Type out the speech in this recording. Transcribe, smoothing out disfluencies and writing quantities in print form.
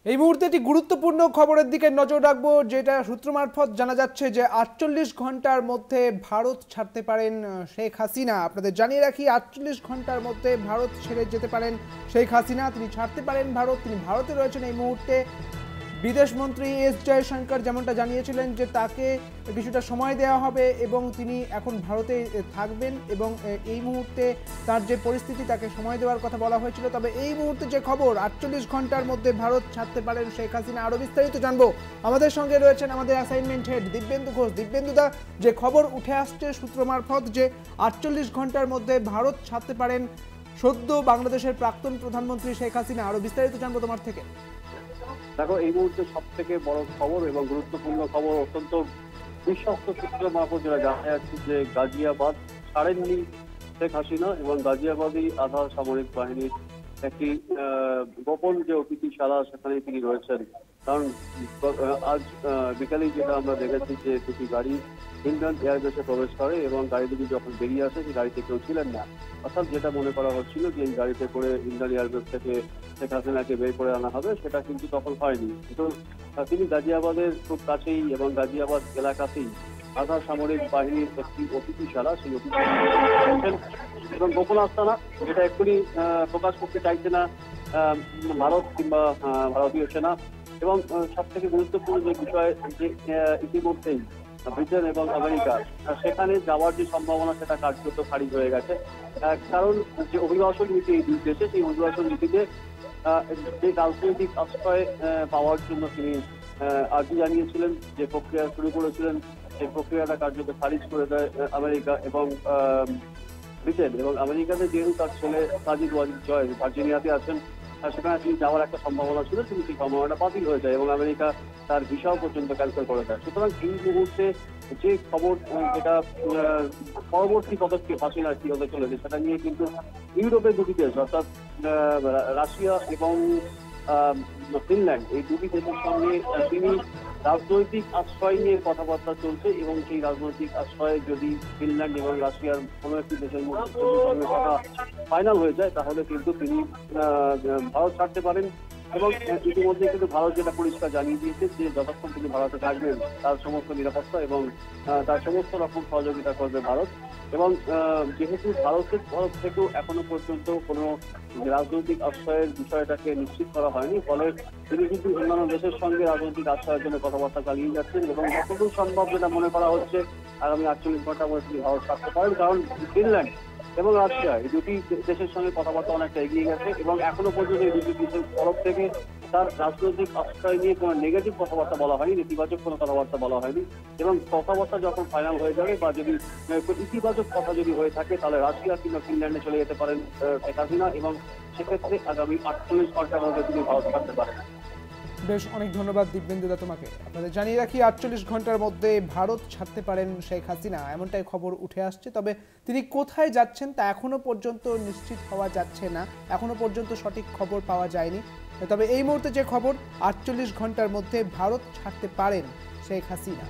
এই মুহূর্তে একটি গুরুত্বপূর্ণ খবরের দিকে নজর রাখবো, যেটা সূত্র মারফত জানা যাচ্ছে যে ৪৮ ঘন্টার মধ্যে ভারত ছাড়তে পারেন শেখ হাসিনা। আপনাদের জানিয়ে রাখি, ৪৮ ঘন্টার মধ্যে ভারত ছেড়ে যেতে পারেন শেখ হাসিনা। তিনি ছাড়তে পারেন ভারত। তিনি ভারতে রয়েছেন এই মুহূর্তে। বিদেশমন্ত্রী এস জয়শঙ্কর যেমনটা জানিয়েছিলেন যে তাকে কিছুটা সময় দেওয়া হবে এবং তিনি এখন ভারতে থাকবেন, এবং এই মুহূর্তে তার যে পরিস্থিতি তাকে সময় দেওয়ার কথা বলা হয়েছিল। তবে এই মুহূর্তে যে খবর, ৪৮ ঘন্টার মধ্যে ভারত ছাড়তে পারেন শেখ হাসিনা। আরও বিস্তারিত জানবো, আমাদের সঙ্গে রয়েছেন আমাদের অ্যাসাইনমেন্ট হেড দিব্যেন্দু ঘোষ। দিব্যেন্দুদা, যে খবর উঠে আসছে সূত্র মারফত যে ৪৮ ঘন্টার মধ্যে ভারত ছাড়তে পারেন সদ্য বাংলাদেশের প্রাক্তন প্রধানমন্ত্রী শেখ হাসিনা, আরও বিস্তারিত জানবো তোমার থেকে। দেখো, এই মুহূর্তে সব থেকে বড় খবর এবং গুরুত্বপূর্ণ খবর, অত্যন্ত বিশ্বস্ত সূত্র মারফত যেটা জানা যাচ্ছে যে গাজিয়াবাদ ছাড়েননি শেখ হাসিনা, এবং গাজিয়াবাদী আধা সামরিক বাহিনীর একটি গোপন যে অতিথিশালা সেখানে তিনি রয়েছেন। কারণ আজ বিকালেই যেটা আমরা দেখেছি যে দুটি গাড়ি হিন্ডন এয়ারবেসে প্রবেশ করে এবং গাড়ি দুটি যখন বেরিয়ে আসে সেই গাড়িতে কেউ ছিলেন না। অর্থাৎ যেটা মনে করা হচ্ছিল যে এই গাড়িতে করে হিন্ডন এয়ারবেস থেকে শেখ হাসিনাকে বের করে আনা হবে, সেটা কিন্তু তখন হয়নি। কিন্তু তিনি গাজিয়াবাদের খুব কাছেই এবং গাজিয়াবাদ এলাকাতেই আধা সামরিক বাহিনীর একটি অতিথিশালা, সেই অতিথিশালা এবং গোপন আস্তানা, যেটা এক্ষুনি প্রকাশ করতে চাইছে না ভারত কিংবা ভারতীয় সেনা। এবং সব থেকে গুরুত্বপূর্ণ যে বিষয়, যে ইতিমধ্যেই ব্রিটেন এবং আমেরিকা সেখানে যাওয়ার যে সম্ভাবনা সেটা কার্যত খারিজ হয়ে গেছে। কারণ যে অভিবাসন নীতি এই দুই দেশে, সেই অভিবাসন নীতিতে যে রাজনৈতিক আশ্রয় পাওয়ার জন্য তিনি আর্জি জানিয়েছিলেন, যে প্রক্রিয়া শুরু করেছিলেন, সেই প্রক্রিয়াটা কার্যত খারিজ করে দেয় আমেরিকা এবং ব্রিটেন। এবং আমেরিকাতে যেহেতু তার ছেলে সাজিদ ওয়াজিদ জয় ভার্জিনিয়াতে আছেন, সেখানে তিনি যাওয়ার একটা সম্ভাবনা ছিল, কিন্তু সেই সম্ভাবনাটা বাতিল হয়ে যায় এবং আমেরিকা তার ভিসাও পর্যন্ত ক্যান্সেল করে দেয়। সুতরাং এই মুহূর্তে যে খবর, যেটা পরবর্তী পদক্ষেপ হাসিনার কি হতে চলেছে সেটা নিয়ে কিন্তু ইউরোপের দুটি দেশ, অর্থাৎ রাশিয়া এবং ফিনল্যান্ড, এই দুটি দেশের সঙ্গে তিনি রাজনৈতিক আশ্রয় নিয়ে কথাবার্তা চলছে। এবং সেই রাজনৈতিক আশ্রয়ে যদি ফিনল্যান্ড এবং রাশিয়ার কোনো একটি দেশের মধ্যে কথা ফাইনাল হয়ে যায়, তাহলে কিন্তু তিনি ভারত ছাড়তে পারেন। এবং ইতিমধ্যে কিন্তু ভারত যেটা পরিষ্কার জানিয়ে দিয়েছে যে যতক্ষণ তিনি ভারতে থাকবেন তার সমস্ত নিরাপত্তা এবং তার সমস্ত রকম সহযোগিতা করবে ভারত। এবং যেহেতু ভারতের তরফ থেকেও এখনো পর্যন্ত কোনো রাজনৈতিক আশ্রয়ের বিষয়টাকে নিশ্চিত করা হয়নি, ফলে তিনি কিন্তু অন্যান্য দেশের সঙ্গে রাজনৈতিক আশ্রয়ের জন্য কথাবার্তা চালিয়ে যাচ্ছেন। এবং যতদূর সম্ভব যেটা মনে করা হচ্ছে আগামী ৪৮ ঘন্টার মধ্যে তিনি ভারত ছাড়তে পারেন, কারণ ফিনল্যান্ড এবং রাশিয়া এই দুটি দেশের সঙ্গে কথাবার্তা অনেকটা এগিয়ে গেছে এবং এখনো পর্যন্ত এই দুটি দেশের তরফ থেকে তার রাজনৈতিক আশ্রয় নিয়ে কোনো নেগেটিভ কথাবার্তা বলা হয়নি, নেতিবাচক কোনো কথাবার্তা বলা হয়নি। এবং কথাবার্তা যখন ফাইনাল হয়ে যাবে বা যদি ইতিবাচক কথা যদি হয়ে থাকে, তাহলে রাশিয়া কিংবা ফিনল্যান্ডে চলে যেতে পারেন শেখ হাসিনা, এবং সেক্ষেত্রে আগামী ৪৮ ঘন্টার মধ্যে তিনি ভারত ছাড়তে পারেন। বেশ, অনেক ধন্যবাদ দিব্যেন্দুদা তোমাকে। আপনাদের জানিয়ে রাখি, ৪৮ ঘন্টার মধ্যে ভারত ছাড়তে পারেন শেখ হাসিনা, এমনটাই খবর উঠে আসছে। তবে তিনি কোথায় যাচ্ছেন তা এখনো পর্যন্ত নিশ্চিত হওয়া যাচ্ছে না, এখনো পর্যন্ত সঠিক খবর পাওয়া যায়নি। তবে এই মুহূর্তে যে খবর, ৪৮ ঘন্টার মধ্যে ভারত ছাড়তে পারেন শেখ হাসিনা।